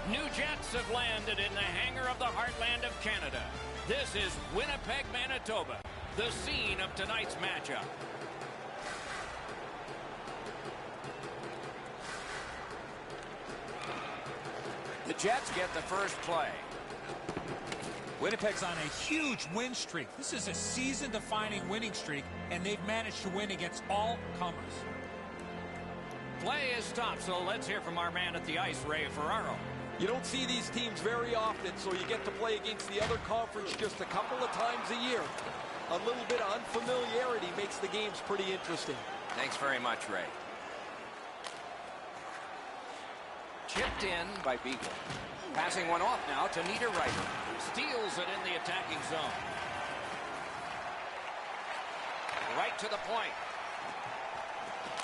New Jets have landed in the hangar of the heartland of Canada. This is Winnipeg, Manitoba, the scene of tonight's matchup. The Jets get the first play. Winnipeg's on a huge win streak. This is a season-defining winning streak, and they've managed to win against all comers. Play is stopped, so let's hear from our man at the ice, Ray Ferraro. You don't see these teams very often, so you get to play against the other conference just a couple of times a year. A little bit of unfamiliarity makes the games pretty interesting. Thanks very much, Ray. Chipped in by Beagle. Passing one off now to Niederreiter. Steals it in the attacking zone. Right to the point.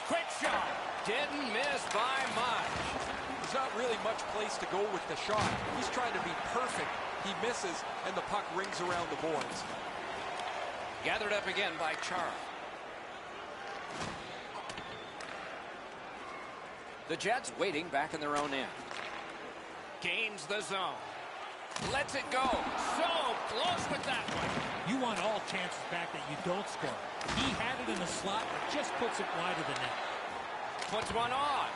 Quick shot. Didn't miss by much. There's not really much place to go with the shot. He's trying to be perfect. He misses, and the puck rings around the boards. Gathered up again by Chara. The Jets waiting back in their own end. Gains the zone. Lets it go. So close with that one. You want all chances back that you don't score. He had it in the slot, but just puts it wide of the net. Puts one on.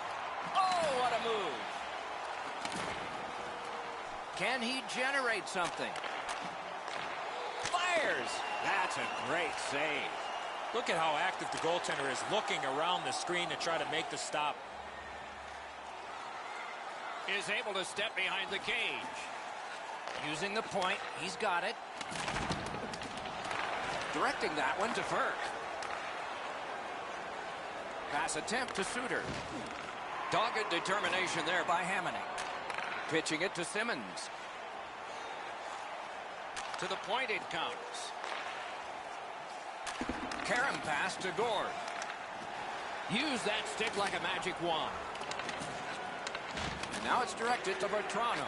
Oh, what a move. Can he generate something? Fires. That's a great save. Look at how active the goaltender is looking around the screen to try to make the stop. Is able to step behind the cage. Using the point, he's got it. Directing that one to first. Pass attempt to Suter. Dogged determination there by Hamonic. Pitching it to Simmons. To the point it comes. Karam pass to Gord. Use that stick like a magic wand. And now it's directed to Bertrano.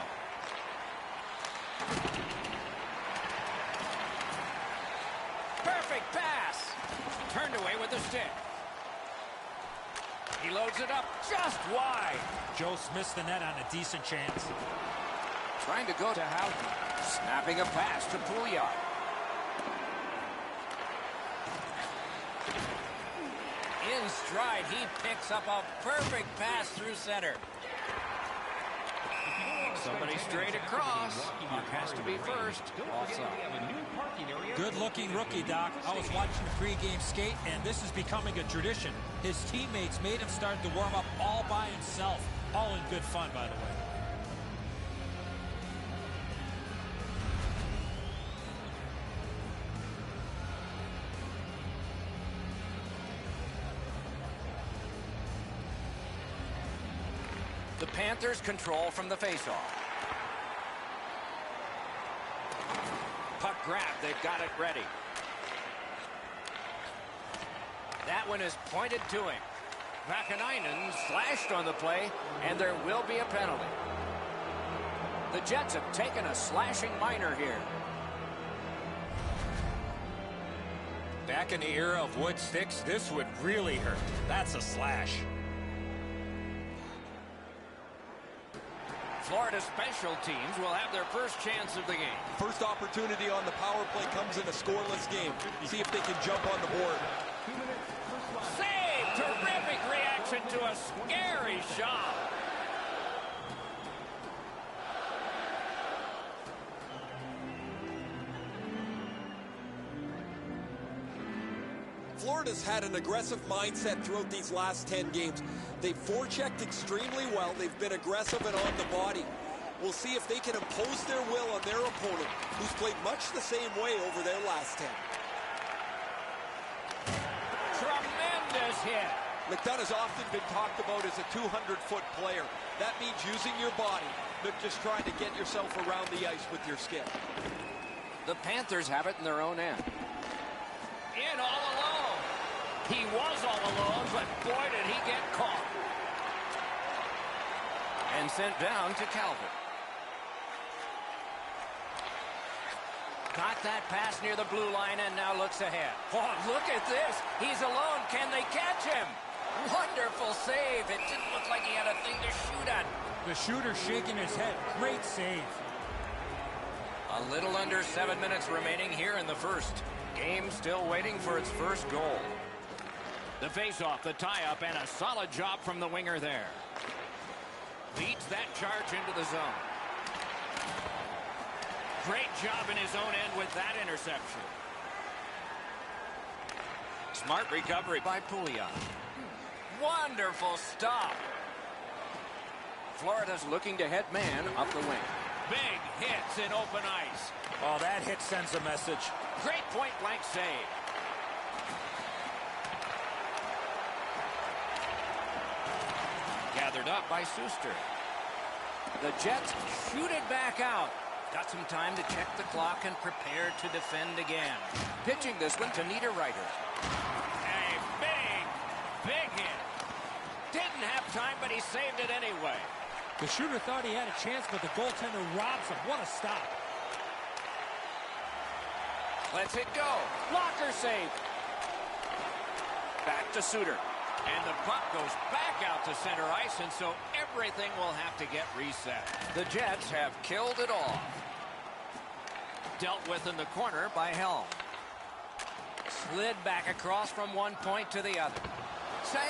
Perfect pass. Turned away with the stick. He loads it up just wide. Joe Smith's the net on a decent chance. Trying to go to Houghton. Snapping a pass to Pouliot. In stride, he picks up a perfect pass through center. Somebody straight across. Puck has to be first. Also. Good-looking rookie, Doc. I was watching the pregame skate, and this is becoming a tradition. His teammates made him start to warm up all by himself. All in good fun, by the way. The Panthers control from the faceoff. Puck grab, they've got it ready. That one is pointed to him. Vakanainen slashed on the play, and there will be a penalty. The Jets have taken a slashing minor here. Back in the era of wood sticks, this would really hurt. That's a slash. Florida special teams will have their first chance of the game. First opportunity on the power play comes in a scoreless game. See if they can jump on the board. Save! Terrific reaction to a scary shot. Florida's had an aggressive mindset throughout these last 10 games. They've forechecked extremely well. They've been aggressive and on the body. We'll see if they can impose their will on their opponent, who's played much the same way over their last 10. Tremendous hit. McDonough has often been talked about as a 200-foot player. That means using your body, not just trying to get yourself around the ice with your skill. The Panthers have it in their own end. In all alone. He was all alone, but boy, did he get caught. And sent down to Calvert. Got that pass near the blue line and now looks ahead. Oh, look at this. He's alone. Can they catch him? Wonderful save. It didn't look like he had a thing to shoot at. The shooter shaking his head. Great save. A little under 7 minutes remaining here in the first. Game still waiting for its first goal. The face-off, the tie-up, and a solid job from the winger there. Leads that charge into the zone. Great job in his own end with that interception. Smart recovery by Pouliot. Wonderful stop. Florida's looking to head man up the wing. Big hits in open ice. Oh, that hit sends a message. Great point-blank save. Gathered up by Suster. The Jets shoot it back out. Got some time to check the clock and prepare to defend again. Pitching this one to Niederreiter. A big hit. Didn't have time, but he saved it anyway. The shooter thought he had a chance, but the goaltender robs him. What a stop. Lets it go. Blocker save. Back to Suter. And the puck goes back out to center ice, and so everything will have to get reset. The Jets have killed it off. Dealt with in the corner by Helm. Slid back across from one point to the other. Save.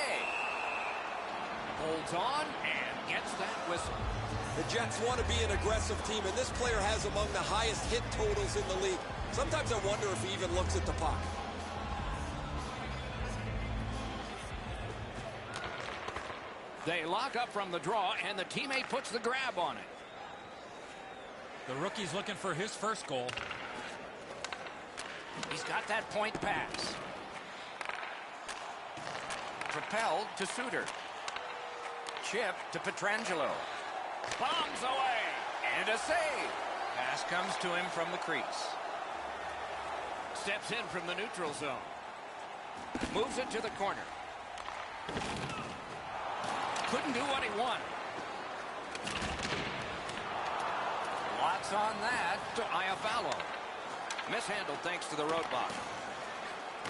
Holds on and gets that whistle. The Jets want to be an aggressive team, and this player has among the highest hit totals in the league. Sometimes I wonder if he even looks at the puck. They lock up from the draw, and the teammate puts the grab on it. The rookie's looking for his first goal. He's got that point pass. Propelled to Suter. Chip to Pietrangelo. Bombs away. And a save. Pass comes to him from the crease. Steps in from the neutral zone. Moves it to the corner. Couldn't do what he wanted. Lots on that to Iafallo. Mishandled thanks to the roadblock.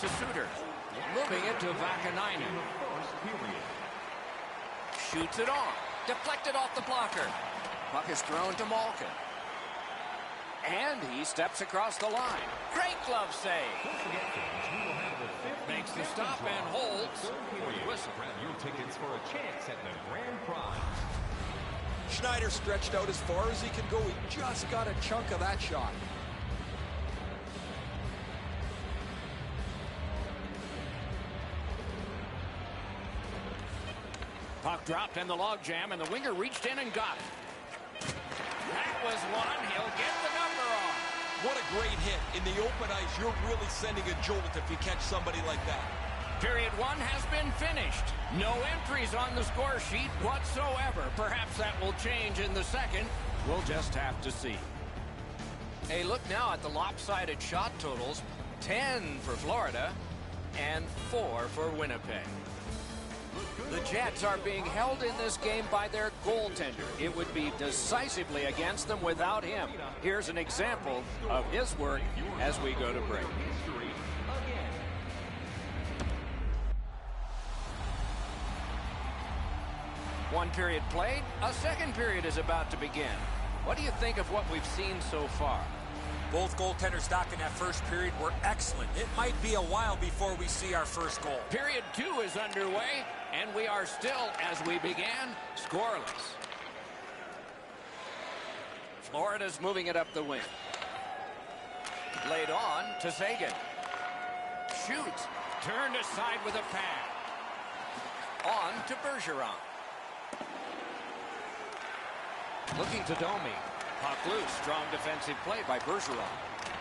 To Suter. Moving it to Vakanainen. Shoots it on. Deflected off the blocker. Puck is thrown to Malkin. And he steps across the line. Great glove save. Makes the stop and holds for the whistle. Your tickets for a chance at the grand prize. Schneider stretched out as far as he can go. He just got a chunk of that shot. Puck dropped in the logjam, and the winger reached in and got it. That was one. He'll get the number on. What a great hit. In the open ice, you're really sending a jolt if you catch somebody like that. Period one has been finished. No entries on the score sheet whatsoever. Perhaps that will change in the second. We'll just have to see. A look now at the lopsided shot totals. 10 for Florida and 4 for Winnipeg. The Jets are being held in this game by their goaltender. It would be decisively against them without him. Here's an example of his work as we go to break. One period played, a second period is about to begin. What do you think of what we've seen so far? Both goaltenders, Doc, in that first period were excellent. It might be a while before we see our first goal. Period 2 is underway, and we are still, as we began, scoreless. Florida's moving it up the wing. Laid on to Sagan. Shoots. Turned aside with a pad. On to Bergeron. Looking to Domi. Puck loose. Strong defensive play by Bergeron.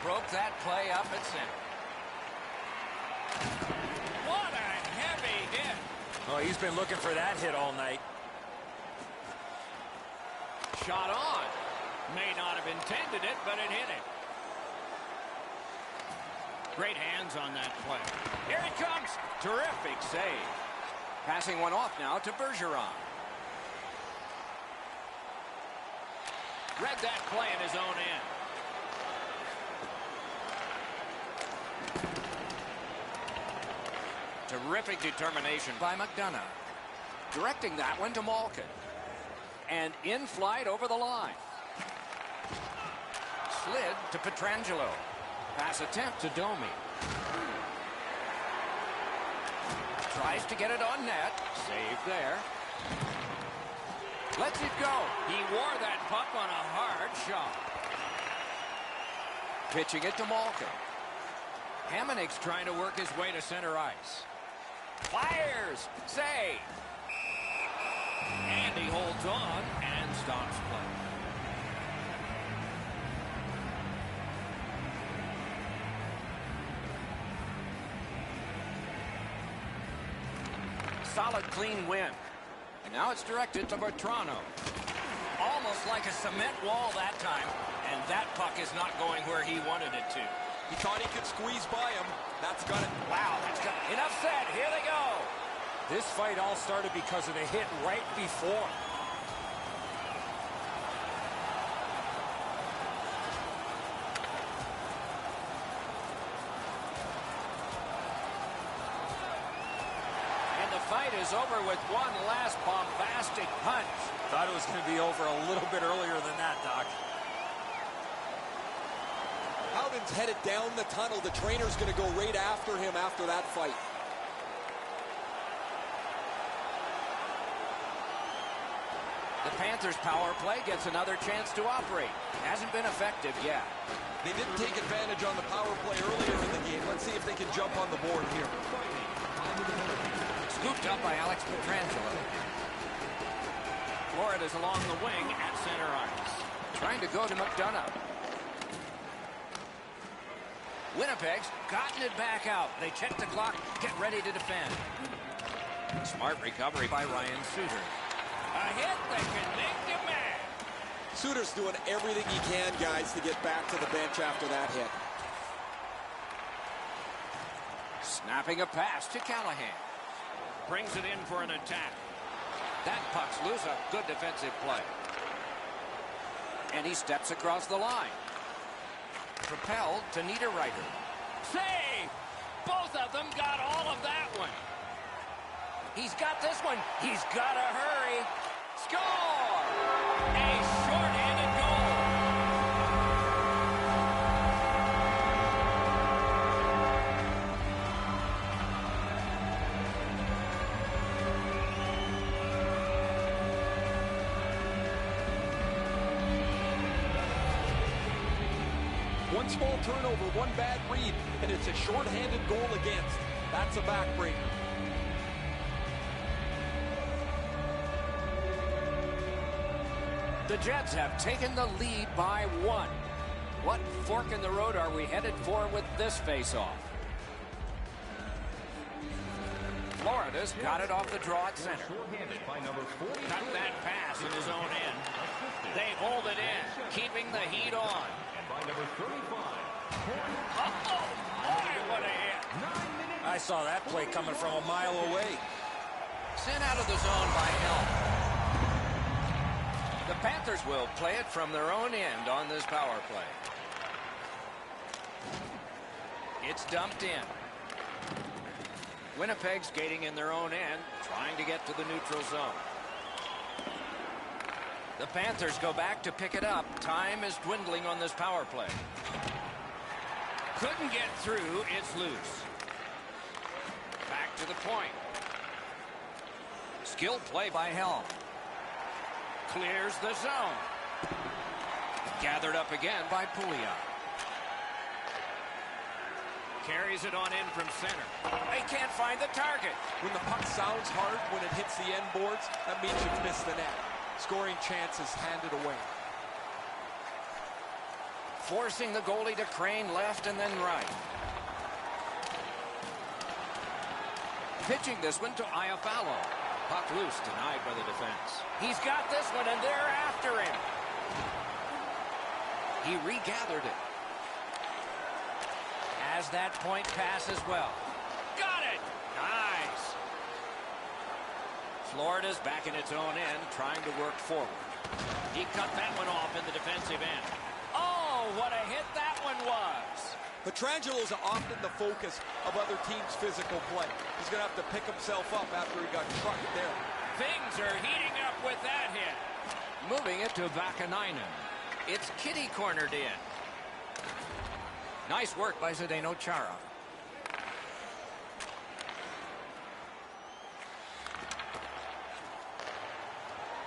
Broke that play up at center. What a heavy hit. Oh, he's been looking for that hit all night. Shot on. May not have intended it, but it hit him. Great hands on that play. Here it comes. Terrific save. Passing one off now to Bergeron. Read that play in his own end. Terrific determination by McDonough. Directing that one to Malkin. and in flight over the line. Slid to Pietrangelo. Pass attempt to Domi. Tries to get it on net. Save there. Lets it go. He wore that puck on a hard shot. Pitching it to Malkin. Hamonic's trying to work his way to center ice. Fires. Save. And he holds on and stops play. Solid, clean win. And now it's directed to Bertrano. Almost like a cement wall that time. And that puck is not going where he wanted it to. He thought he could squeeze by him. That's got it. Wow, that's got it. Enough said. Here they go. This fight all started because of the hit right before. And the fight is over with one last bombastic punch. Thought it was going to be over a little bit earlier than that, Doc. Howden's headed down the tunnel. The trainer's going to go right after him after that fight. The Panthers' power play gets another chance to operate. Hasn't been effective yet. They didn't take advantage on the power play earlier in the game. Let's see if they can jump on the board here. Scooped up by Alex Pietrangelo. Florida's along the wing at center ice. Trying to go to McDonough. Winnipeg's gotten it back out. They check the clock, get ready to defend. Smart recovery by Ryan Suter. A hit that can make you mad. Suter's doing everything he can, guys, to get back to the bench after that hit. Snapping a pass to Callahan. Brings it in for an attack. That puck's loose. A good defensive play. And he steps across the line. Propelled to Niederreiter. Save! Both of them got all of that one. He's got this one. He's got to hurry. Score! A short-handed goal. One small turnover, one bad read, and it's a short-handed goal against. That's a backbreaker. The Jets have taken the lead by one. What fork in the road are we headed for with this face-off? Florida's got it off the draw at center. Cut that pass in his own end. They hold it in, keeping the heat on. Oh, boy, what a hit. I saw that play coming from a mile away. Sent out of the zone by Helm. The Panthers will play it from their own end on this power play. It's dumped in. Winnipeg skating in their own end, trying to get to the neutral zone. The Panthers go back to pick it up. Time is dwindling on this power play. Couldn't get through. It's loose. Back to the point. Skilled play by Helm. Clears the zone. Gathered up again by Pouliot. Carries it on in from center. They can't find the target. When the puck sounds hard when it hits the end boards, that means you've missed the net. Scoring chances handed away. Forcing the goalie to crane left and then right. Pitching this one to Iafallo. Puck loose, denied by the defense. He's got this one, and they're after him. He regathered it. Has that point pass as well. Got it! Nice. Florida's back in its own end, trying to work forward. He cut that one off in the defensive end. Oh, what a hit that one was. Pietrangelo's often the focus of other teams' physical play. He's going to have to pick himself up after he got trucked there. Things are heating up with that hit. moving it to Vakanainen. It's kitty cornered in. Nice work by Zdeno Chara.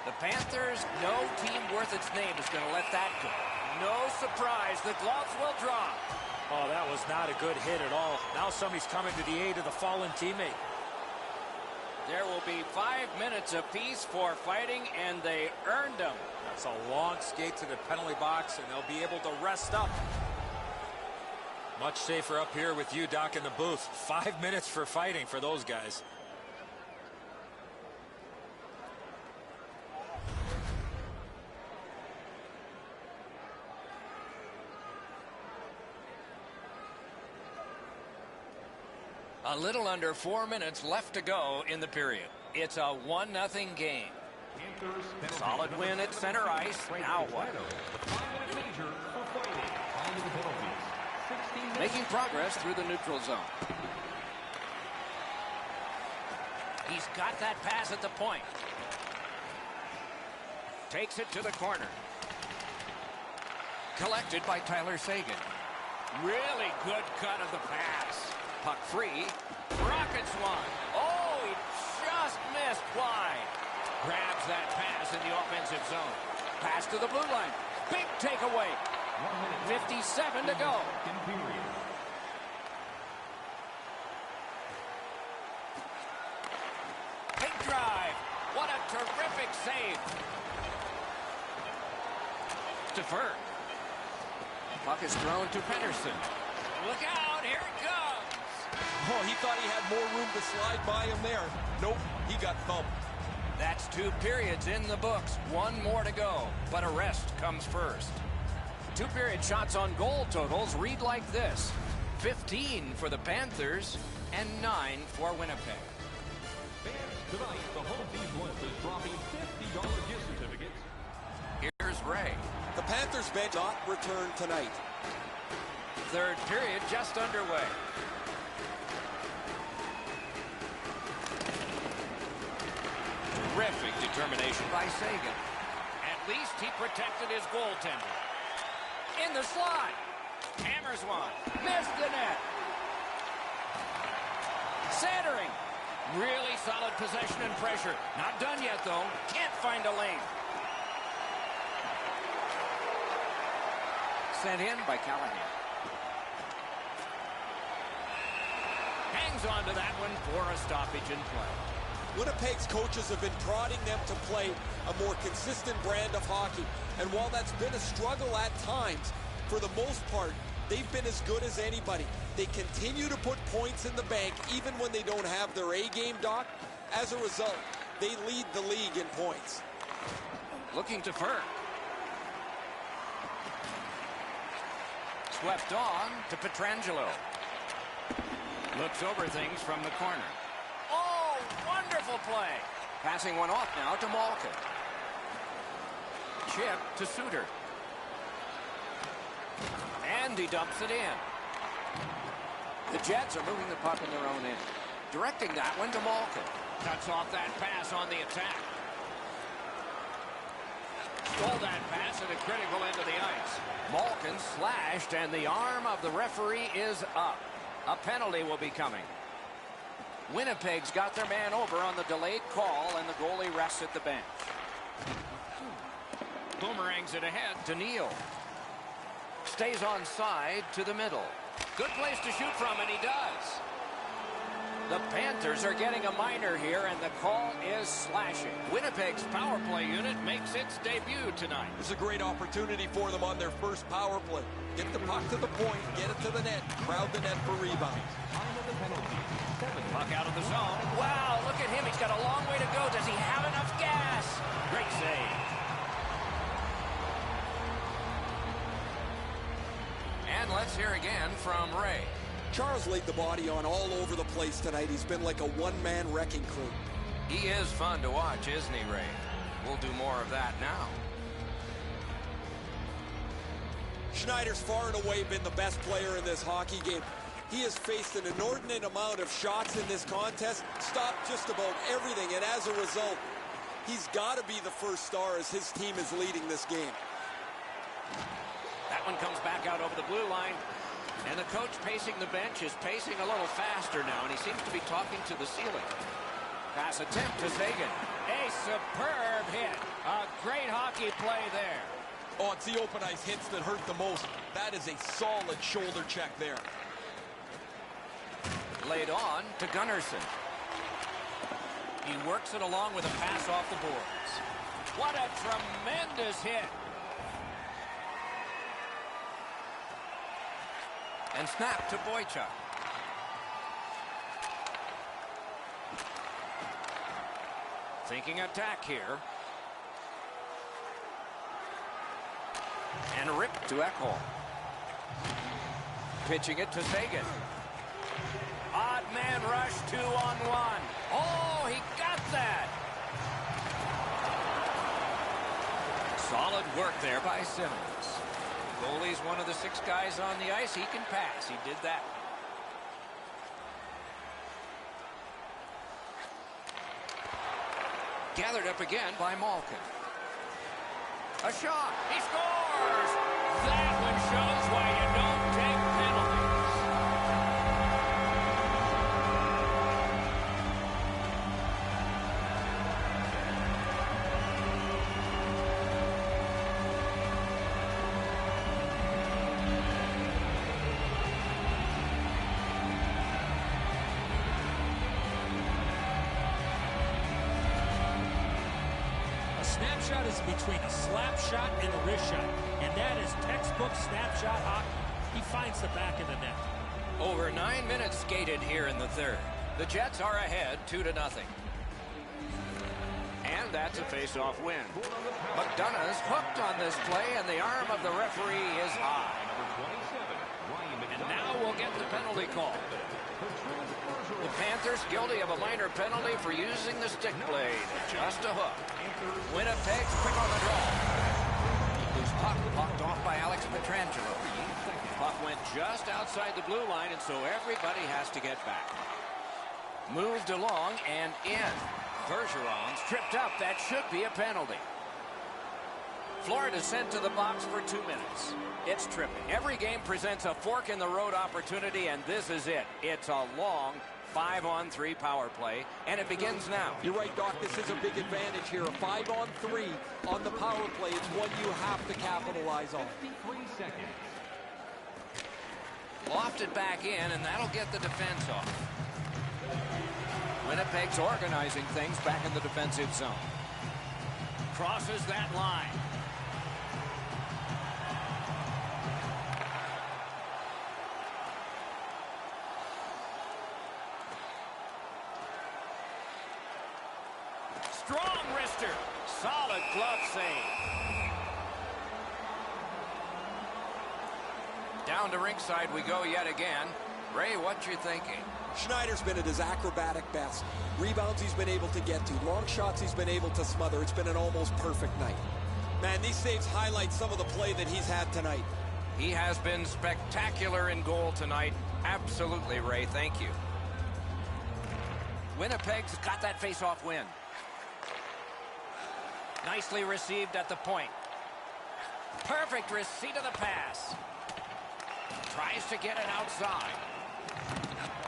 The Panthers, no team worth its name is going to let that go. No surprise, the gloves will drop. Oh, that was not a good hit at all. Now somebody's coming to the aid of the fallen teammate. There will be 5 minutes apiece for fighting, and they earned them. That's a long skate to the penalty box, and they'll be able to rest up. Much safer up here with you, Doc, in the booth. 5 minutes for fighting for those guys. A little under 4 minutes left to go in the period. It's a 1-0 game. Solid win at center ice. Now what? Making progress through the neutral zone. He's got that pass at the point. Takes it to the corner. Collected by Tyler Seguin. Really good cut of the pass. Puck free. Rockets one. Oh, he just missed wide. Grabs that pass in the offensive zone. Pass to the blue line. Big takeaway. 57 to go. Big drive. What a terrific save. Defer. Puck is thrown to Pettersson. Look out, here it comes. Oh, he thought he had more room to slide by him there. Nope, he got thumped. That's 2 periods in the books. 1 more to go, but a rest comes first. 2-period shots on goal totals read like this. 15 for the Panthers and 9 for Winnipeg. Fans, tonight the home team list is dropping $50 gift certificates. Here's Ray. The Panthers bench not return tonight. 3rd period just underway. Terrific determination by Seguin. At least he protected his goaltender. In the slot. Hammers one. Missed the net. Centering. Really solid possession and pressure. Not done yet, though. Can't find a lane. Sent in by Callahan. Hangs on to that one for a stoppage in play. Winnipeg's coaches have been prodding them to play a more consistent brand of hockey. And while that's been a struggle at times, for the most part, they've been as good as anybody. They continue to put points in the bank even when they don't have their A game, Doc. As a result, they lead the league in points. Looking to Fur. Swept on to Pietrangelo. Looks over things from the corner. Oh, wonderful play. Passing one off now to Malkin. Chip to Suter. And he dumps it in. The Jets are moving the puck in their own end. Directing that one to Malkin. Cuts off that pass on the attack. Stole that pass at a critical end of the ice. Malkin slashed, and the arm of the referee is up. A penalty will be coming. Winnipeg's got their man over on the delayed call, and the goalie rests at the bench. Boomerangs it ahead to Neal. Stays on side to the middle. Good place to shoot from, and he does. The Panthers are getting a minor here, and the call is slashing. Winnipeg's power play unit makes its debut tonight. It's a great opportunity for them on their first power play. Get the puck to the point, get it to the net, crowd the net for rebounds. Puck out of the zone. Wow, look at him. He's got a long way to go. Does he have enough gas? Great save. And let's hear again from Ray. Charles laid the body on all over the place tonight. He's been like a one-man wrecking crew. He is fun to watch, isn't he, Ray? We'll do more of that now. Schneider's far and away been the best player in this hockey game. He has faced an inordinate amount of shots in this contest, stopped just about everything, and as a result, He's got to be the first star as his team is leading this game. That one comes back out over the blue line. And the coach pacing the bench is pacing a little faster now, and he seems to be talking to the ceiling. Pass attempt to Seguin. A superb hit. A great hockey play there. Oh, it's the open ice hits that hurt the most. That is a solid shoulder check there. Laid on to Gunnarsson. He works it along with a pass off the boards. What a tremendous hit. And snap to Boychuk. Thinking attack here. And ripped to Ekholm. Pitching it to Seguin. Odd man rush, 2-on-1. Oh, he got that. Solid work there by Simmons. Goalie's one of the 6 guys on the ice. He can pass. He did that. Gathered up again by Malkin. A shot. He scores. That one shows why you don't take penalties. Snapshot is between a slap shot and a wrist shot, and that is textbook snapshot hockey. He finds the back of the net. Over 9 minutes skated here in the third. The Jets are ahead 2-0. And that's a face-off win. McDonough's hooked on this play, and the arm of the referee is high. And now we'll get the penalty call. The Panthers guilty of a minor penalty for using the stick blade. Just a hook. Winnipeg's quick on the draw. Loose puck blocked off by Alex Pietrangelo. Puck went just outside the blue line, and so everybody has to get back. Moved along and in. Bergeron's tripped up. That should be a penalty. Florida sent to the box for 2 minutes. It's tripping. Every game presents a fork-in-the-road opportunity, and this is it. It's a long 5-on-3 power play, and it begins now. You're right, Doc. This is a big advantage here. A 5-on-3 on the power play. It's one you have to capitalize on. 53 seconds. Lofted back in, and that'll get the defense off. Winnipeg's organizing things back in the defensive zone. Crosses that line. Strong wrister. Solid glove save. Down to rinkside we go yet again. Ray, what you thinking? Schneider's been at his acrobatic best. Rebounds he's been able to get to. Long shots he's been able to smother. It's been an almost perfect night. Man, these saves highlight some of the play that he's had tonight. He has been spectacular in goal tonight. Absolutely, Ray. Thank you. Winnipeg's got that face-off win. Nicely received at the point. Perfect receipt of the pass. Tries to get it outside.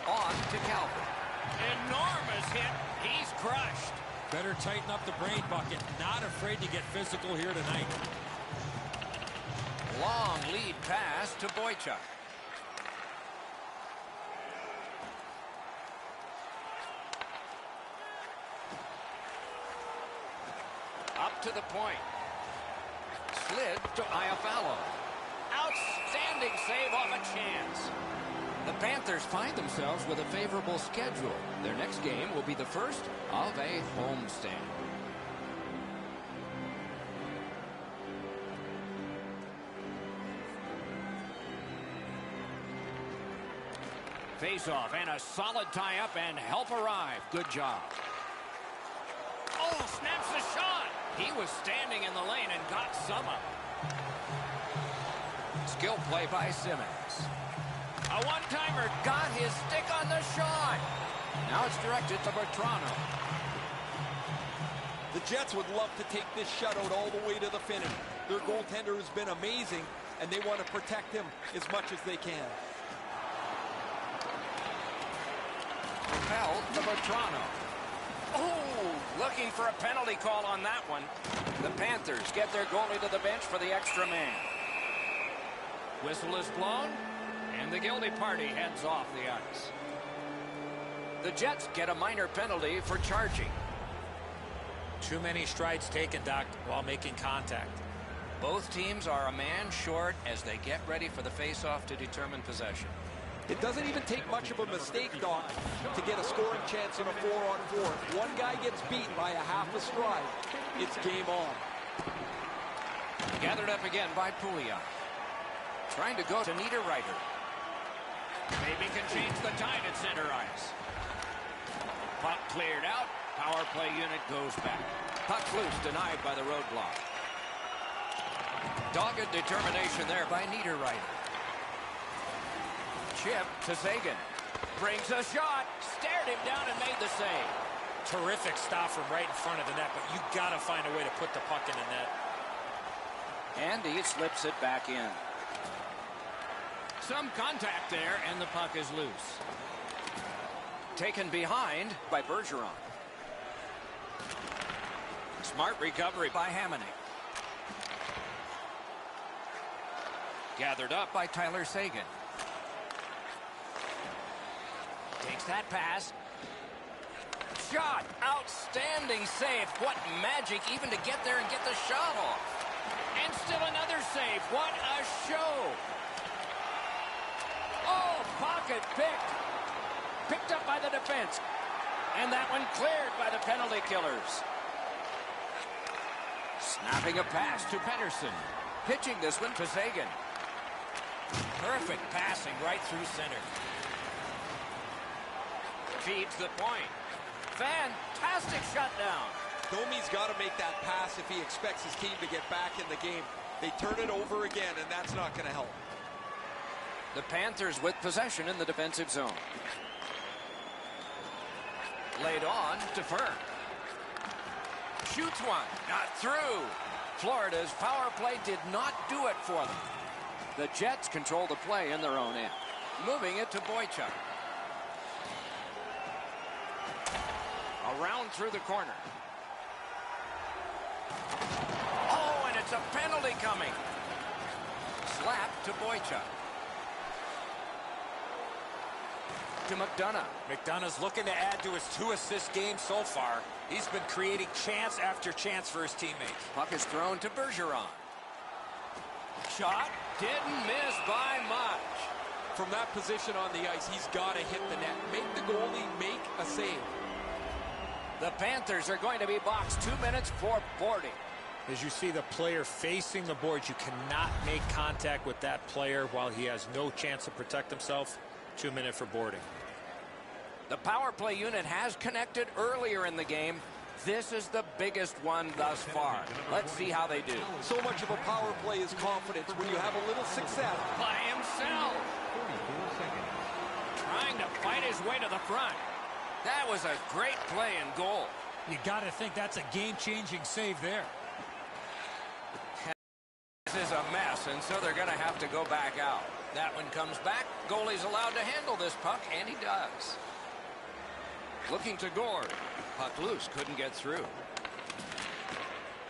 On to Calvin. Enormous hit. He's crushed. Better tighten up the brain bucket. Not afraid to get physical here tonight. Long lead pass to Boychuk. Up to the point. Slid to Iafallo. Outstanding save off a chance. The Panthers find themselves with a favorable schedule. Their next game will be the first of a homestand. Face-off and a solid tie-up and help arrive. Good job. Oh, snaps the shot. He was standing in the lane and got some of it. Skill play by Simmons. A one-timer got his stick on the shot. Now it's directed to Bertrano. The Jets would love to take this shutout all the way to the finish. Their goaltender has been amazing, and they want to protect him as much as they can. Repelled to Vetrano. Oh, looking for a penalty call on that one. The Panthers get their goalie to the bench for the extra man. Whistle is blown, and the guilty party heads off the ice. The Jets get a minor penalty for charging. Too many strides taken, Doc, while making contact. Both teams are a man short as they get ready for the face-off to determine possession. It doesn't even take much of a mistake, Doc, to get a scoring chance in a 4-on-4. If one guy gets beaten by a half a stride, it's game on. Gathered up again by Pouliot. Trying to go to Niederreiter. Maybe can change the tide at center ice. Puck cleared out. Power play unit goes back. Puck loose, denied by the roadblock. Dogged determination there by Niederreiter. Chip to Sagan. Brings a shot. Stared him down and made the save. Terrific stop from right in front of the net, but you got to find a way to put the puck in the net. And he slips it back in. Some contact there, and the puck is loose. Taken behind by Bergeron. Smart recovery by Hamonic. Gathered up by Tyler Sagan. Takes that pass. Shot. Outstanding save. What magic even to get there and get the shot off. And still another save. What a show. Oh, pocket picked. Picked up by the defense. And that one cleared by the penalty killers. Snapping a pass to Pettersson. Pitching this one to Sagan. Perfect passing right through center. Feeds the point. Fantastic shutdown. Domi's got to make that pass if he expects his team to get back in the game. They turn it over again, and that's not going to help. The Panthers with possession in the defensive zone. Laid on to Fur. Shoots one. Not through. Florida's power play did not do it for them. The Jets control the play in their own end. Moving it to Boychuk. Around through the corner. Oh, and it's a penalty coming. Slap to Boychuk. To McDonough. McDonough's looking to add to his 2-assist game so far. He's been creating chance after chance for his teammates. Puck is thrown to Bergeron. Shot didn't miss by much. From that position on the ice, he's got to hit the net. Make the goalie make a save. The Panthers are going to be boxed 2 minutes for boarding. As you see the player facing the boards, you cannot make contact with that player while he has no chance to protect himself. 2 minutes for boarding. The power play unit has connected earlier in the game. This is the biggest one thus far. Let's see how they do. So much of a power play is confidence when you have a little success. By himself. Trying to fight his way to the front. That was a great play and goal. You got to think that's a game-changing save there. This is a mess, and so they're going to have to go back out. That one comes back. Goalie's allowed to handle this puck, and he does. Looking to Gord. Puck loose, couldn't get through.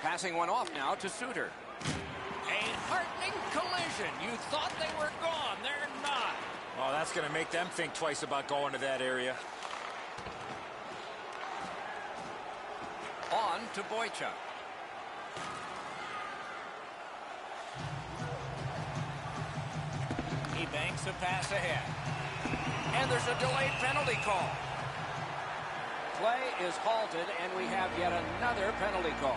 Passing one off now to Suter. A heartening collision. You thought they were gone. They're not. Oh, that's going to make them think twice about going to that area. On to Boychuk. He banks a pass ahead. And there's a delayed penalty call. Play is halted, and we have yet another penalty call.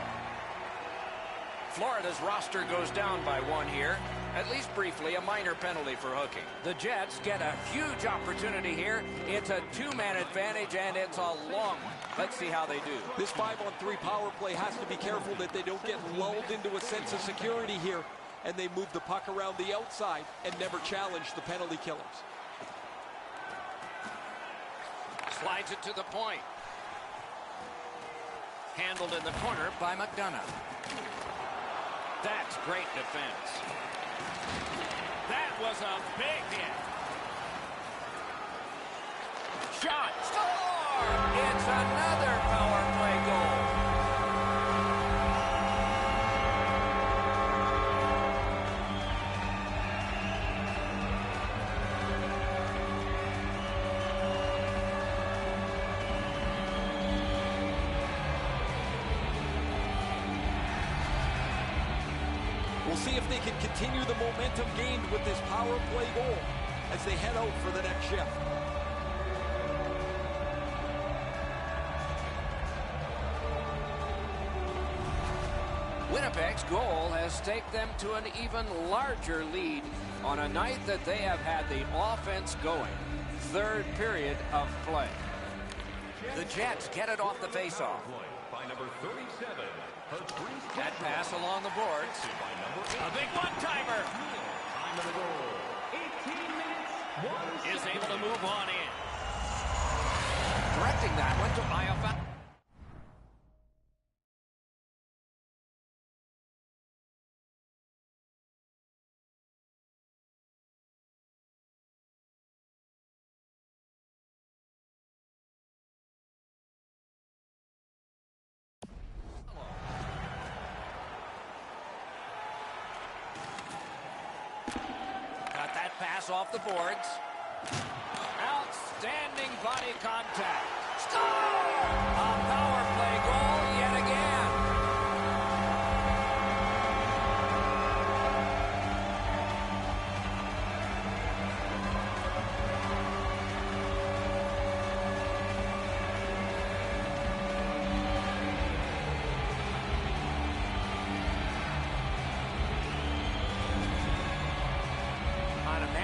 Florida's roster goes down by one here. At least briefly, a minor penalty for hooking. The Jets get a huge opportunity here. It's a two-man advantage, and it's a long one. Let's see how they do. This 5-on-3 power play has to be careful that they don't get lulled into a sense of security here, and they move the puck around the outside and never challenge the penalty killers. Slides it to the point. Handled in the corner by McDonough. That's great defense. That was a big hit. Shot. Score! It's another power play goal. We'll see if they can continue the momentum gained with this power play goal as they head out for the next shift. Winnipeg's goal has staked them to an even larger lead on a night that they have had the offense going. Third period of play. The Jets get it off the faceoff. By number 37. That pass along the boards. A big one-timer. Time of the goal. 18 minutes. Is able to move on in. Directing that one to Iofa. Pass off the boards. Outstanding body contact. Score! A power play goal yet again.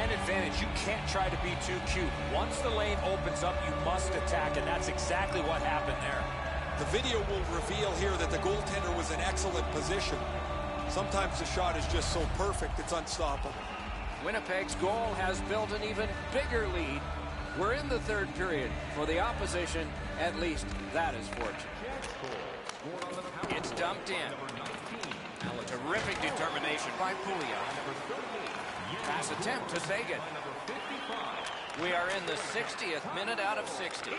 Advantage, you can't try to be too cute. Once the lane opens up, you must attack, and that's exactly what happened there. The video will reveal here that the goaltender was in excellent position. Sometimes the shot is just so perfect, it's unstoppable. Winnipeg's goal has built an even bigger lead. We're in the third period. For the opposition, at least that is fortunate. It's dumped in. Terrific determination by Pouliot. Pass attempt to Sagan. We are in the 60th minute out of 60.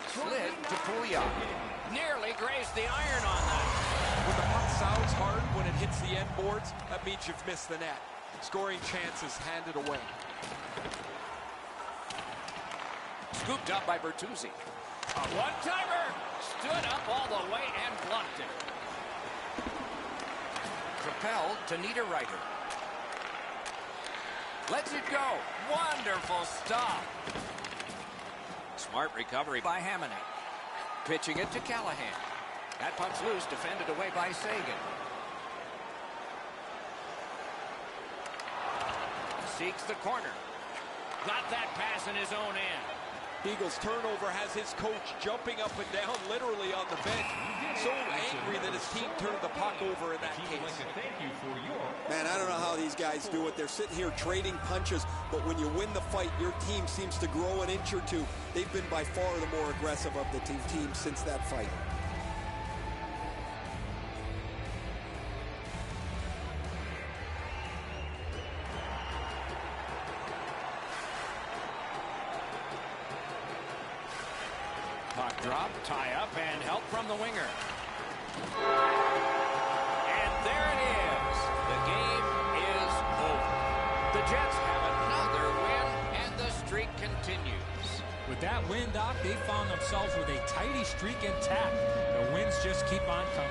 Slid to Pouliot. Nearly grazed the iron on that. When the puck sounds hard when it hits the end boards, that means you've missed the net. Scoring chances handed away. Scooped up by Bertuzzi. A one-timer. Stood up all the way and blocked it. Propelled to Niederreiter. Lets it go. Wonderful stop. Smart recovery by Hamannik. Pitching it to Callahan. That puck's loose, defended away by Sagan. Seeks the corner. Got that pass in his own end. Eagles turnover has his coach jumping up and down literally on the bench. So angry that his team turned the puck over in that case. Man, I don't know how these guys do it. They're sitting here trading punches, but when you win the fight, your team seems to grow an inch or two. They've been by far the more aggressive of the two teams since that fight. Puck drop, tie up, and help from the winger. And there it is. The game is over. The Jets have another win, and the streak continues. With that win, Doc, they found themselves with a tidy streak intact. The wins just keep on coming.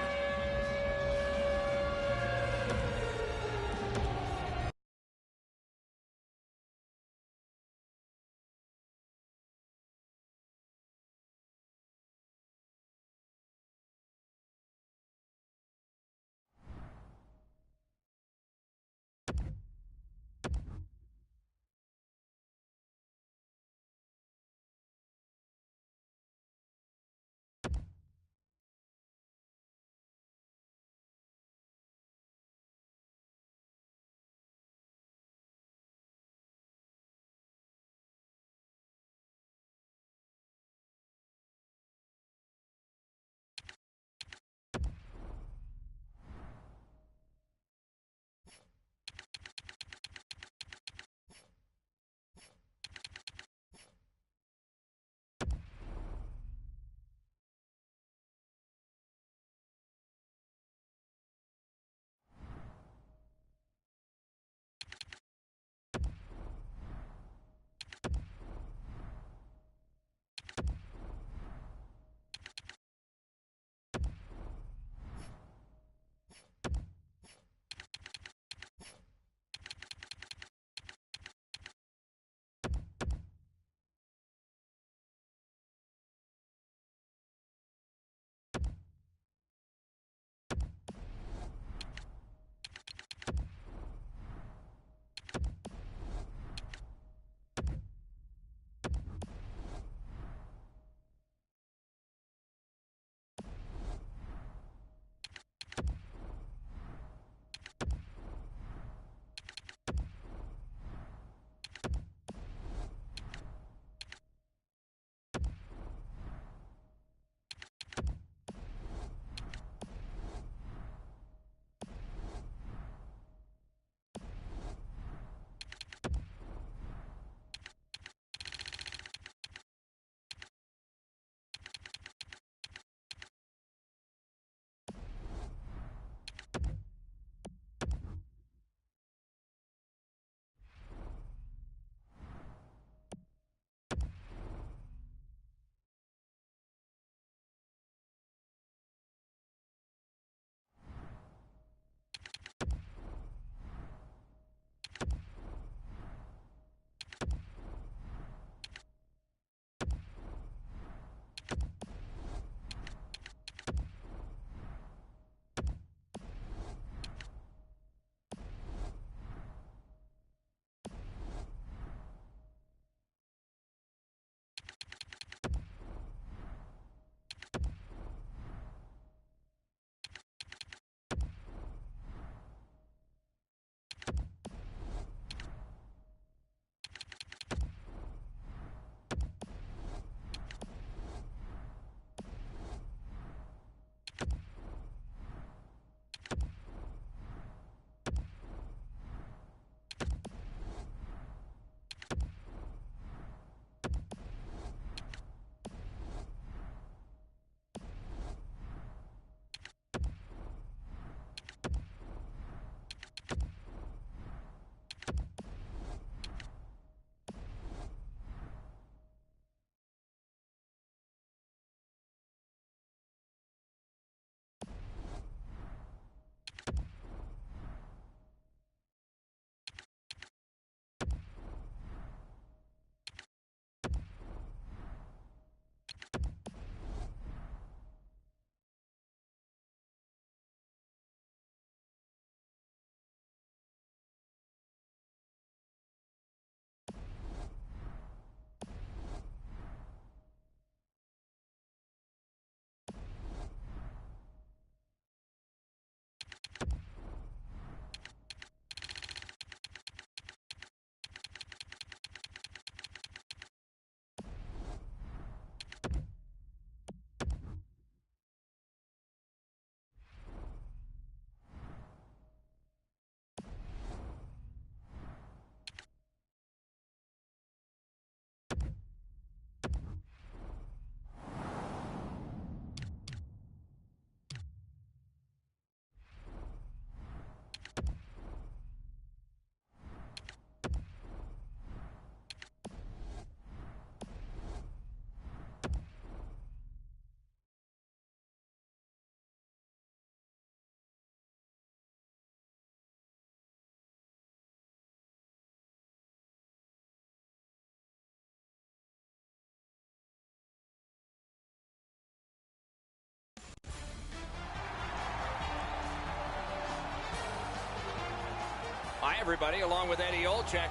everybody, along with Eddie Olczyk.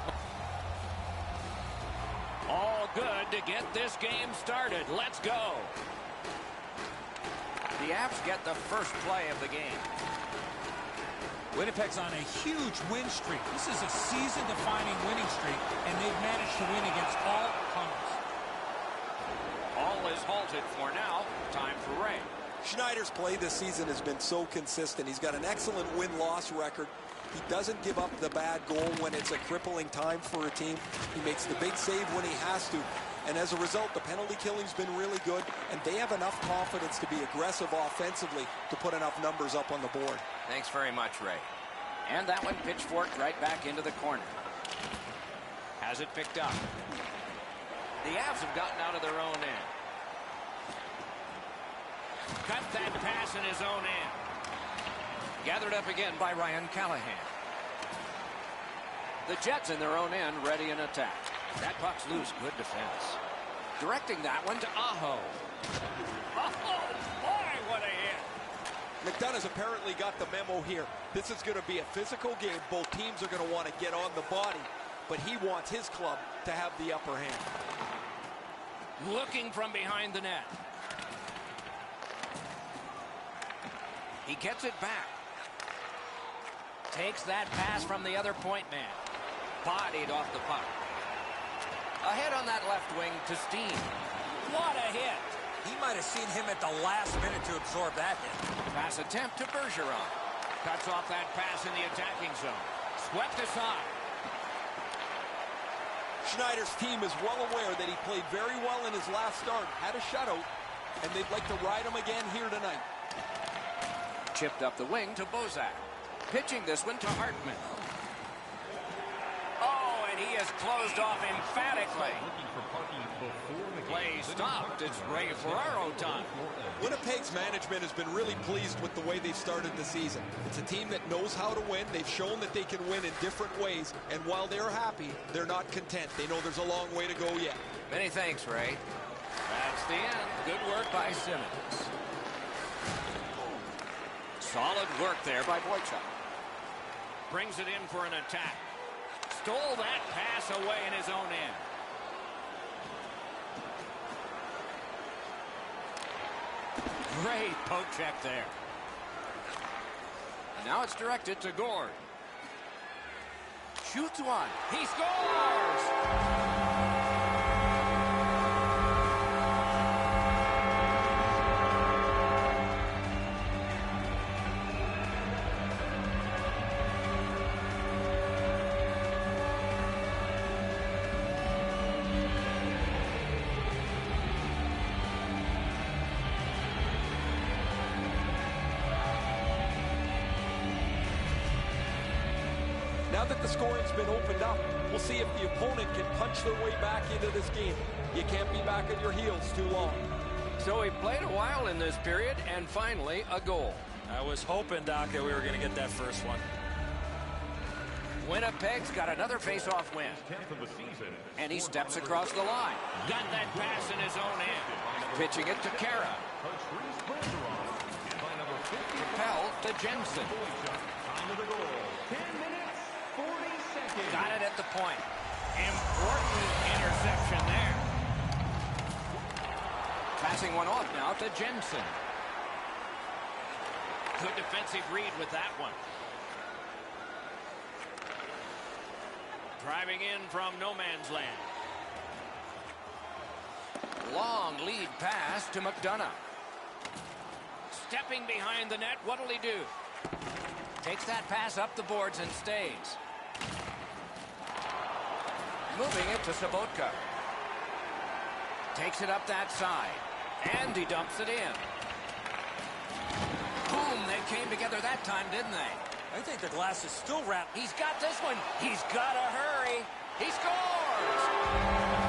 All good to get this game started. Let's go. The Avs get the first play of the game. Winnipeg's on a huge win streak. This is a season-defining winning streak, and they've managed to win against all comers. All is halted for now. Time for Ray. Schneider's play this season has been so consistent. He's got an excellent win-loss record. He doesn't give up the bad goal when it's a crippling time for a team. He makes the big save when he has to. And as a result, the penalty killing's been really good, and they have enough confidence to be aggressive offensively to put enough numbers up on the board. Thanks very much, Ray. And that one pitchforked right back into the corner. Has it picked up. The Avs have gotten out of their own end. Cut that pass in his own end. Gathered up again by Ryan Callahan. The Jets in their own end, ready in attack. That puck's loose. Good defense. Directing that one to Aho. Oh, boy, what a hit. McDonough's apparently got the memo here. This is going to be a physical game. Both teams are going to want to get on the body, but he wants his club to have the upper hand. Looking from behind the net. He gets it back. Takes that pass from the other point man. Bodied off the puck. Ahead on that left wing to Steen. What a hit. He might have seen him at the last minute to absorb that hit. Pass attempt to Bergeron. Cuts off that pass in the attacking zone. Swept aside. Schneider's team is well aware that he played very well in his last start. Had a shutout, and they'd like to ride him again here tonight. Chipped up the wing to Bozak. Pitching this one to Hartman. Oh, and he is closed off emphatically. Play stopped. It's Ray Ferraro time. Winnipeg's management has been really pleased with the way they've started the season. It's a team that knows how to win. They've shown that they can win in different ways. And while they're happy, they're not content. They know there's a long way to go yet. Many thanks, Ray. That's the end. Good work by Simmons. Solid work there by Boychuk. Brings it in for an attack. Stole that pass away in his own end. Great poke check there. And now it's directed to Gord. Shoots one. He scores! Now that the scoring's been opened up, we'll see if the opponent can punch their way back into this game. You can't be back on your heels too long. So he played a while in this period, and finally a goal. I was hoping, Doc, that we were going to get that first one. Winnipeg's got another face-off win. And he steps across the line. Got that pass in his own end. Pitching it to Kara. Propelled to Jensen. Got it at the point. Important interception there. Passing one off now to Jensen. Good defensive read with that one. Driving in from no man's land. Long lead pass to McDonough. Stepping behind the net, what'll he do? Takes that pass up the boards and stays. Moving it to Sobotka. Takes it up that side. And he dumps it in. Boom, they came together that time, didn't they? I think the glass is still wrapped. He's got this one. He's got to hurry. He scores!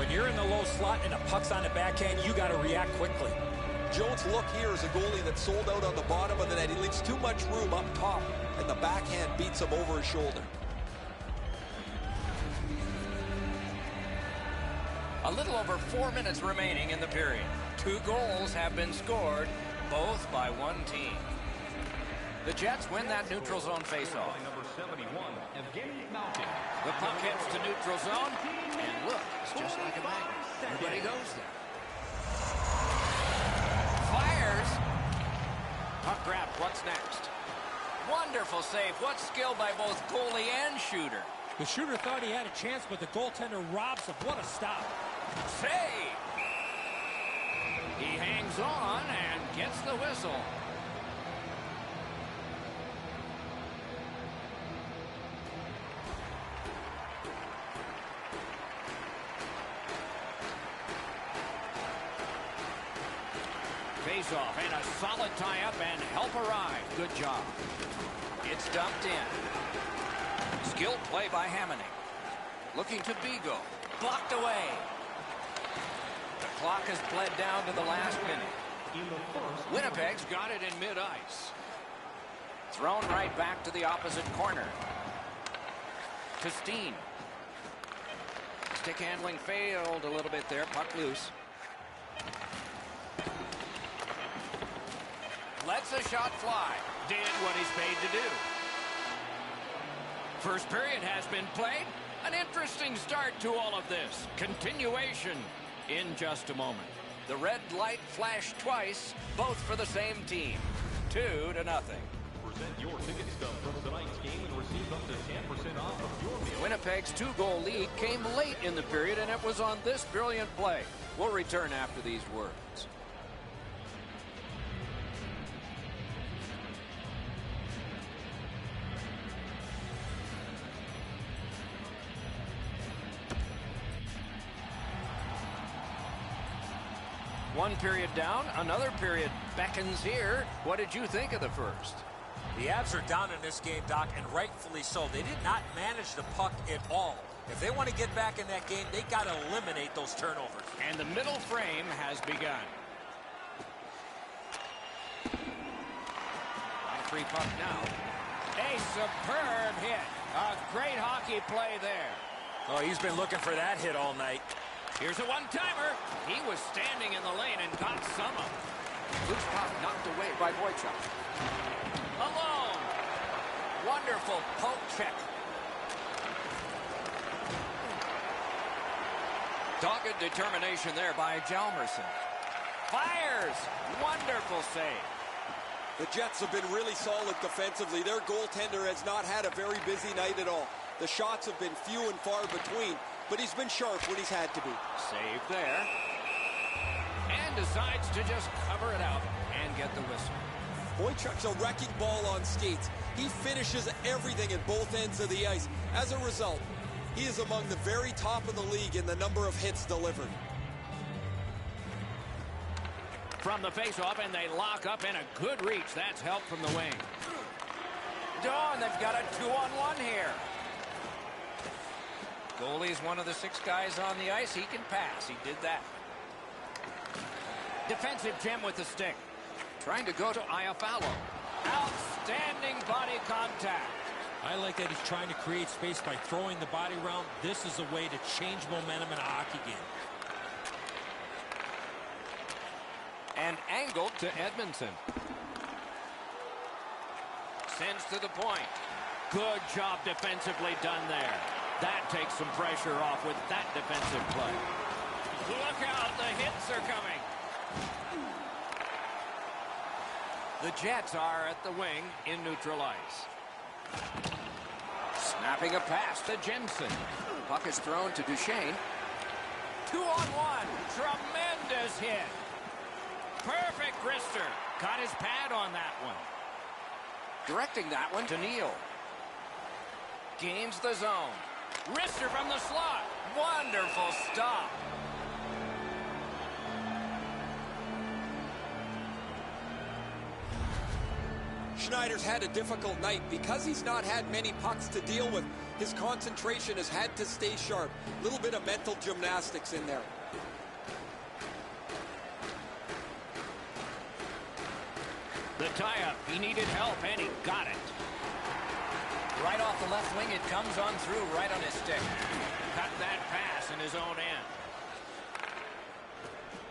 When you're in the low slot and the puck's on the backhand, you got to react quickly. Jones' look here is a goalie that's sold out on the bottom of the net. He leaves too much room up top, and the backhand beats him over his shoulder. A little over 4 minutes remaining in the period. 2 goals have been scored, both by one team. The Jets win that neutral zone faceoff. The puck hits to neutral zone, and look, it's just like a magnet. Everybody goes there. Fires. Puck grab, what's next? Wonderful save. What skill by both goalie and shooter. The shooter thought he had a chance, but the goaltender robs him. What a stop. Save. He hangs on and gets the whistle. Face-off and a solid tie-up and help arrive. Good job. It's dumped in. Skilled play by Hammoning. Looking to Bigo. Blocked away. The clock has bled down to the last minute. Winnipeg's got it in mid-ice. Thrown right back to the opposite corner. To Steen. Stick handling failed a little bit there. Puck loose. Lets a shot fly. Did what he's paid to do. First period has been played. An interesting start to all of this. Continuation in just a moment. The red light flashed twice, both for the same team. 2-0. Present your ticket stub from tonight's game and receive up to 10% off of your meal. Winnipeg's 2-goal lead came late in the period, and it was on this brilliant play. We'll return after these words. One period down, another period beckons here. What did you think of the first? The Avs are down in this game, Doc, and rightfully so. They did not manage the puck at all. If they want to get back in that game, they got to eliminate those turnovers. And the middle frame has begun. Free puck now. A superb hit. A great hockey play there. Oh, he's been looking for that hit all night. Here's a one-timer. He was standing in the lane and got some of it. Loose puck knocked away by Boychuk. Alone. Wonderful poke check. Dogged determination there by Hjalmarsson. Fires. Wonderful save. The Jets have been really solid defensively. Their goaltender has not had a very busy night at all. The shots have been few and far between, but he's been sharp when he's had to be. Save there. And decides to just cover it out and get the whistle. Boychuk's a wrecking ball on skates. He finishes everything at both ends of the ice. As a result, he is among the very top of the league in the number of hits delivered. From the face-off, and they lock up, and a good reach. That's help from the wing. Dawn, they've got a 2-on-1 here. Goalie's one of the 6 guys on the ice. He can pass. He did that. Defensive gem with the stick. Trying to go to Iafallo. Outstanding body contact. I like that he's trying to create space by throwing the body around. This is a way to change momentum in a hockey game. And angled to Edmondson. Sends to the point. Good job defensively done there. That takes some pressure off with that defensive play. Look out, the hits are coming. The Jets are at the wing in neutral ice. Snapping a pass to Jensen. Puck is thrown to Duchesne. 2-on-1. Tremendous hit. Perfect wrister. Got his pad on that one. Directing that one to Neal. Gains the zone. Wrister from the slot. Wonderful stop. Schneider's had a difficult night. Because he's not had many pucks to deal with, his concentration has had to stay sharp. A little bit of mental gymnastics in there. The tie-up, he needed help, and he got it. Right off the left wing, it comes on through right on his stick. Cut that pass in his own end.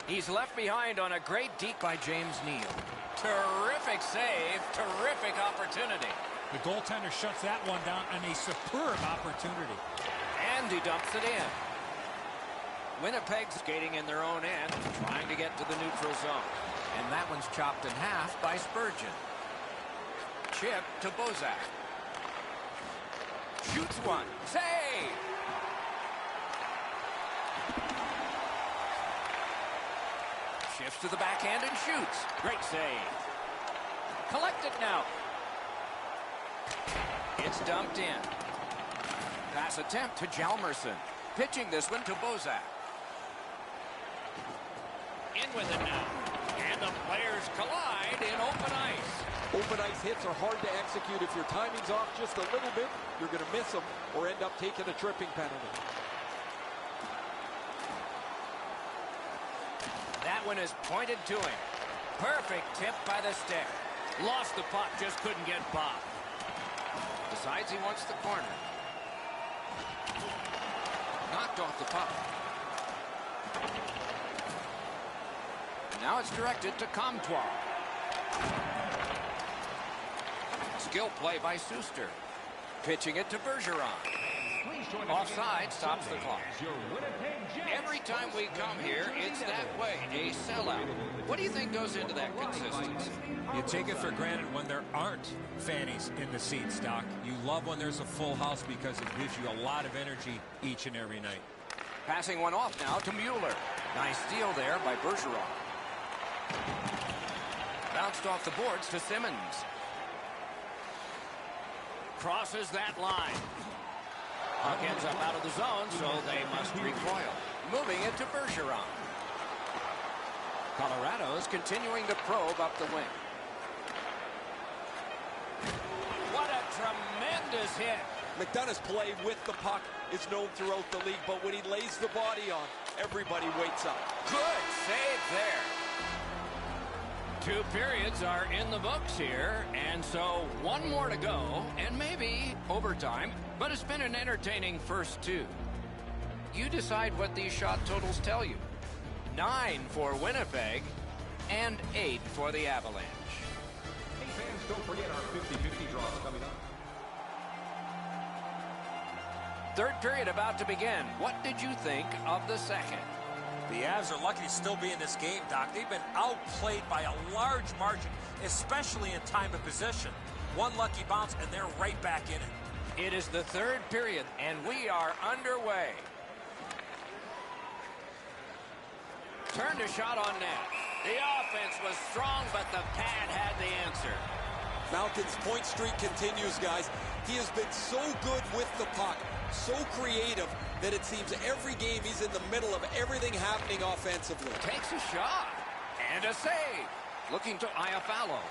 He's left behind on a great deke by James Neal. Terrific save, terrific opportunity. The goaltender shuts that one down on a superb opportunity. And he dumps it in. Winnipeg skating in their own end, trying to get to the neutral zone. And that one's chopped in half by Spurgeon. Chip to Bozak. Shoots one. Save! Shifts to the backhand and shoots. Great save. Collect it now. It's dumped in. Pass attempt to Hjalmarsson. Pitching this one to Bozak. In with it now. And the players collide in open ice. Open ice hits are hard to execute. If your timing's off just a little bit, you're going to miss them or end up taking a tripping penalty. That one is pointed to him. Perfect tip by the stick. Lost the puck, just couldn't get by. Decides he wants the corner. Knocked off the puck. Now it's directed to Comtois. Skill play by Suster. Pitching it to Bergeron. Offside stops the clock. Every time we come here, it's that way, a sellout. What do you think goes into that consistency? You take it for granted when there aren't fannies in the seats, Doc. You love when there's a full house because it gives you a lot of energy each and every night. Passing one off now to Mueller. Nice steal there by Bergeron. Bounced off the boards to Simmons. Crosses that line. Puck ends up out of the zone, so they must recoil. Moving it to Bergeron. Colorado's continuing to probe up the wing. What a tremendous hit. McDonough's play with the puck is known throughout the league, but when he lays the body on, everybody waits up. Good save there. 2 periods are in the books here, and so one more to go, and maybe overtime, but it's been an entertaining first 2. You decide what these shot totals tell you. 9 for Winnipeg, and 8 for the Avalanche. Hey fans, don't forget our 50-50 draws coming up. Third period about to begin. What did you think of the second? The Avs are lucky to still be in this game, Doc. They've been outplayed by a large margin, especially in time of possession. One lucky bounce, and they're right back in it. It is the third period, and we are underway. Turned a shot on net. The offense was strong, but the pad had the answer. Falcons' point streak continues, guys. He has been so good with the puck, so creative, that it seems every game he's in the middle of everything happening offensively. Takes a shot. And a save. Looking to Iafallo.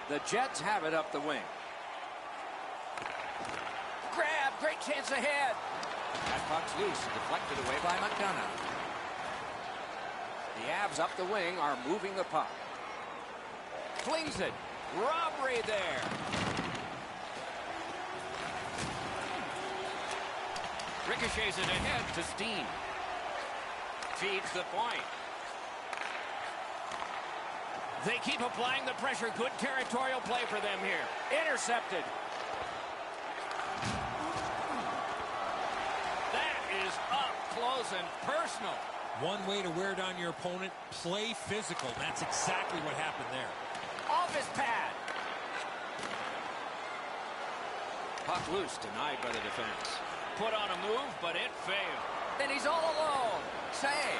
The Jets have it up the wing. Grab. Great chance ahead. That puck's loose. Deflected away by McDonough. The Avs up the wing are moving the puck. Flings it. Robbery there. Ricochets it ahead to Steen. Feeds the point. They keep applying the pressure. Good territorial play for them here. Intercepted. That is up close and personal. One way to wear down your opponent, play physical. That's exactly what happened there. Off his pad. Puck loose, denied by the defense. Put on a move, but it failed. And he's all alone. Save.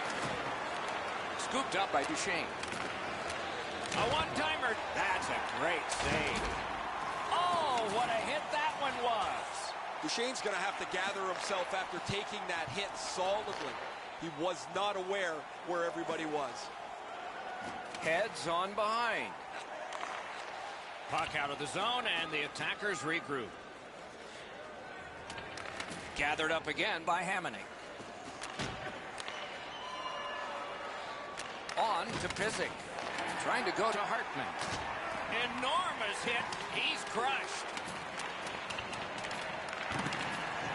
Scooped up by Duchesne. A one-timer. That's a great save. Oh, what a hit that one was. Duchesne's going to have to gather himself after taking that hit solidly. He was not aware where everybody was. Heads on behind. Puck out of the zone, and the attackers regroup. Gathered up again by Hamonic. On to Pizik. Trying to go to Hartman. Enormous hit. He's crushed.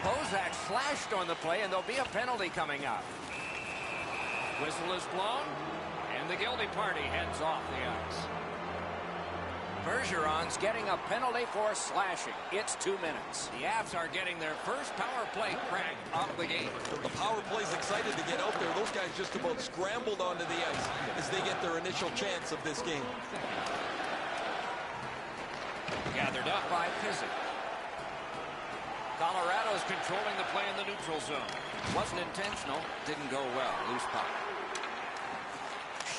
Bozak slashed on the play, and there'll be a penalty coming up. Whistle is blown, and the guilty party heads off the ice. Bergeron's getting a penalty for slashing. It's 2 minutes. The Avs are getting their first power play crack out of the game. The power play's excited to get out there. Those guys just about scrambled onto the ice as they get their initial chance of this game. Gathered up by Pizik. Colorado's controlling the play in the neutral zone. Wasn't intentional. Didn't go well. Loose puck.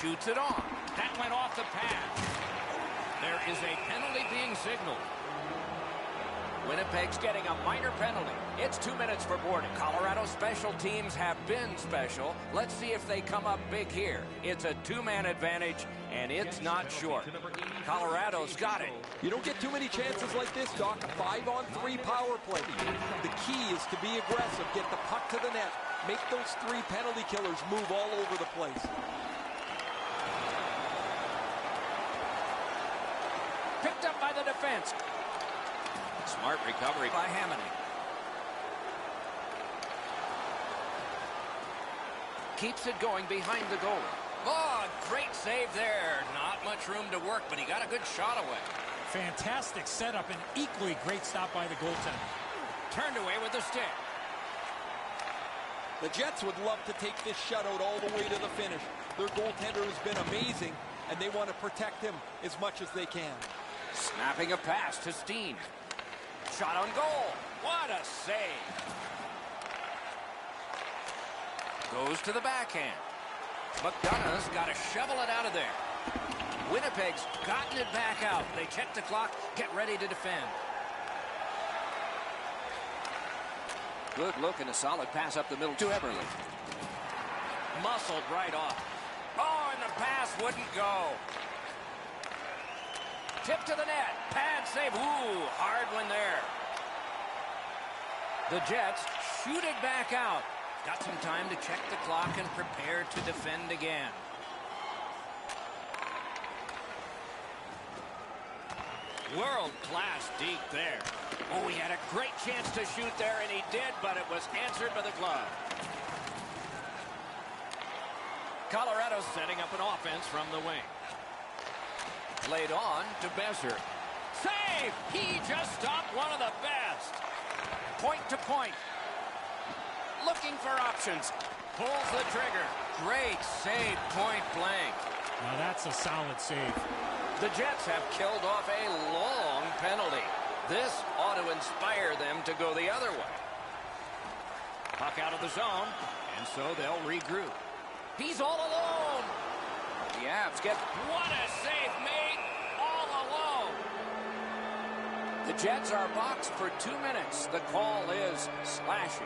Shoots it on. That went off the pad. There is a penalty being signaled. Winnipeg's getting a minor penalty. It's 2 minutes for boarding. Colorado special teams have been special. Let's see if they come up big here. It's a two-man advantage, and it's not short. Colorado's got it. You don't get too many chances like this, Doc. A 5-on-3 power play. The key is to be aggressive. Get the puck to the net. Make those 3 penalty killers move all over the place. Picked up by the defense. Smart recovery by Hamonic. Keeps it going behind the goal. Oh, great save there. Not much room to work, but he got a good shot away. Fantastic setup and equally great stop by the goaltender. Turned away with the stick. The Jets would love to take this shutout all the way to the finish. Their goaltender has been amazing, and they want to protect him as much as they can. Snapping a pass to Steen. Shot on goal. What a save. Goes to the backhand. McDonough's got to shovel it out of there. Winnipeg's gotten it back out. They check the clock, get ready to defend. Good look and a solid pass up the middle to Eberle. Muscled right off. Oh, and the pass wouldn't go. Tip to the net. Pad save. Ooh, hard one there. The Jets shoot it back out. Got some time to check the clock and prepare to defend again. World-class deep there. Oh, he had a great chance to shoot there, and he did, but it was answered by the glove. Colorado's setting up an offense from the wing. Laid on to Besser. Save! He just stopped one of the best. Point to point. Looking for options. Pulls the trigger. Great save, point blank. Now that's a solid save. The Jets have killed off a long penalty. This ought to inspire them to go the other way. Puck out of the zone, and so they'll regroup. He's all alone. The Avs get... What a save made all alone. The Jets are boxed for 2 minutes. The call is slashing.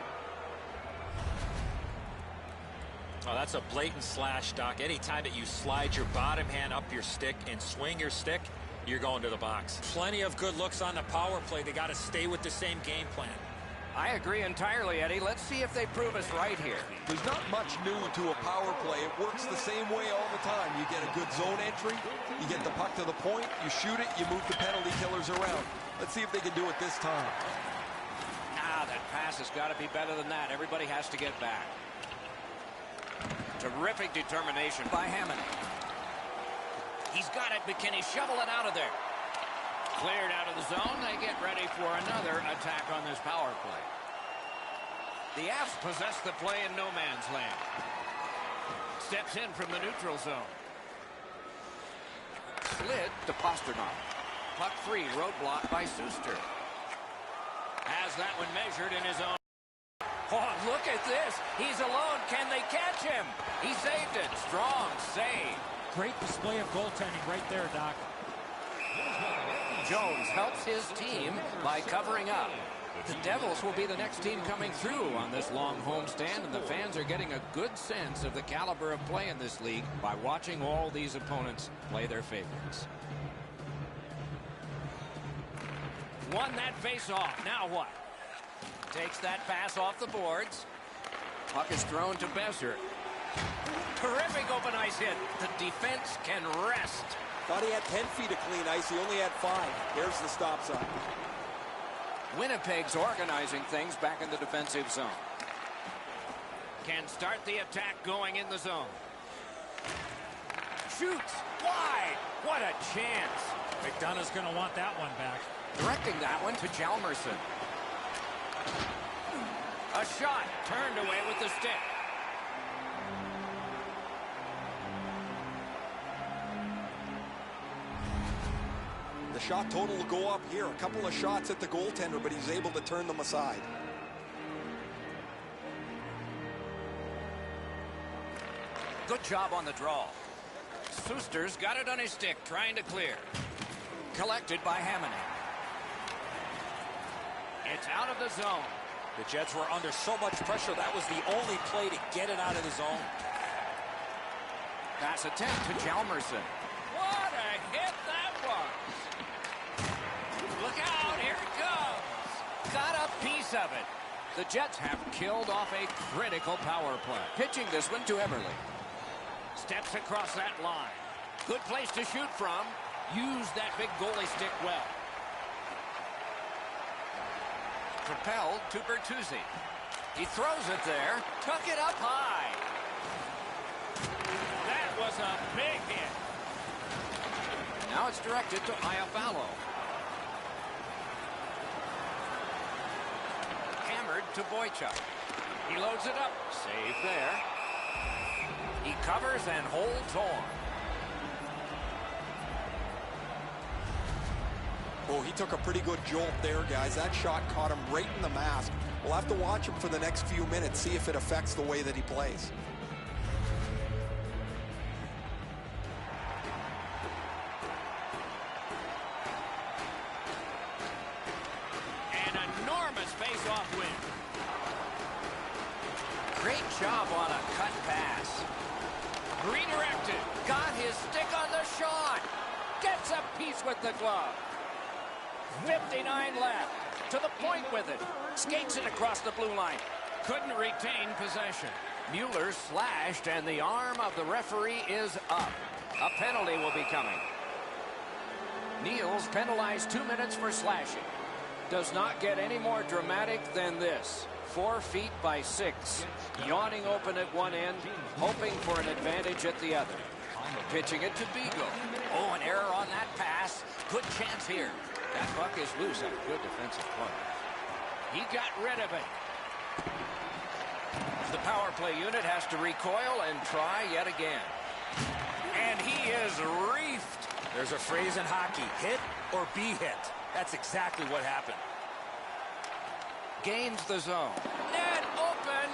Oh, that's a blatant slash, Doc. Anytime that you slide your bottom hand up your stick and swing your stick, you're going to the box. Plenty of good looks on the power play. They got to stay with the same game plan. I agree entirely, Eddie. Let's see if they prove us right here. There's not much new to a power play. It works the same way all the time. You get a good zone entry, you get the puck to the point, you shoot it, you move the penalty killers around. Let's see if they can do it this time. That pass has got to be better than that. Everybody has to get back. Terrific determination by Hammond. He's got it, but can he shovel it out of there? Cleared out of the zone. They get ready for another attack on this power play. The Avs possess the play in no man's land. Steps in from the neutral zone. Slid to Pasternak. Puck free, roadblock by Suster. Has that one measured in his own. Oh, look at this. He's alone. Can they catch him? He saved it. Strong save. Great display of goaltending right there, Doc. Jones helps his team by covering up. The Devils will be the next team coming through on this long homestand, and the fans are getting a good sense of the caliber of play in this league by watching all these opponents play their favorites. Won that face-off. Now what? Takes that pass off the boards. Puck is thrown to Basshead. Terrific open ice hit. The defense can rest. Thought he had 10 feet of clean ice. He only had 5. There's the stop sign. Winnipeg's organizing things back in the defensive zone. Can start the attack going in the zone. Shoots wide. What a chance. McDonough's going to want that one back. Directing that one to Hjalmarsson. A shot turned away with the stick. The shot total will go up here. A couple of shots at the goaltender, but he's able to turn them aside. Good job on the draw. Suster's got it on his stick, trying to clear. Collected by Hammond. It's out of the zone. The Jets were under so much pressure, that was the only play to get it out of the zone. Pass attempt to Hjalmarsson. What a hit that was. Look out, here it goes. Got a piece of it. The Jets have killed off a critical power play. Pitching this one to Eberle. Steps across that line. Good place to shoot from. Use that big goalie stick well. Propelled to Bertuzzi. He throws it there. Took it up high. That was a big hit. Now it's directed to Iafallo. Hammered to Boychuk. He loads it up. Save there. He covers and holds on. Oh, he took a pretty good jolt there, guys. That shot caught him right in the mask. We'll have to watch him for the next few minutes, see if it affects the way that he plays. An enormous face-off win. Great job on a cut pass. Redirected. Got his stick on the shot. Gets a piece with the glove. 59 left. To the point with it. Skates it across the blue line. Couldn't retain possession. Mueller slashed, and the arm of the referee is up. A penalty will be coming. Niels penalized 2 minutes for slashing. Does not get any more dramatic than this. 4 feet by 6. Yawning open at one end, hoping for an advantage at the other. Pitching it to Beagle. Oh, an error on that pass. Good chance here. That puck is loose on a good defensive play. He got rid of it. The power play unit has to recoil and try yet again. And he is reefed. There's a phrase in hockey, hit or be hit. That's exactly what happened. Gains the zone. Net open.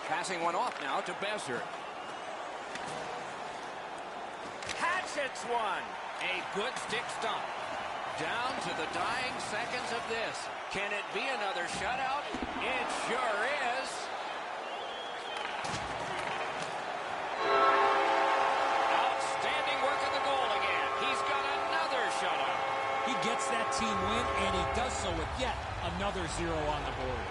Passing one off now to Basshead. Hatchets one. A good stick stump. Down to the dying seconds of this. Can it be another shutout? It sure is. Outstanding work at the goal again. He's got another shutout. He gets that team win, and he does so with yet another 0 on the board.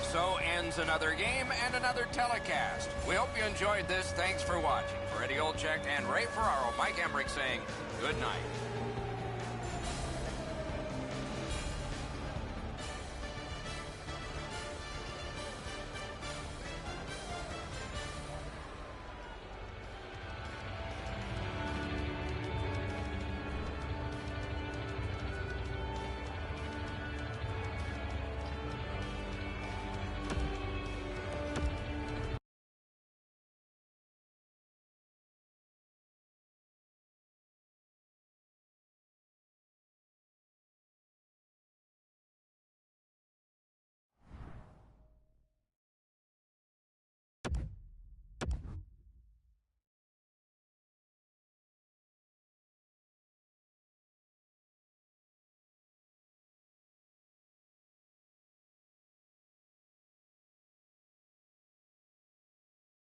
So ends another game and another telecast. We hope you enjoyed this. Thanks for watching. For Eddie Olczyk and Ray Ferraro, Mike Emmerich saying good night.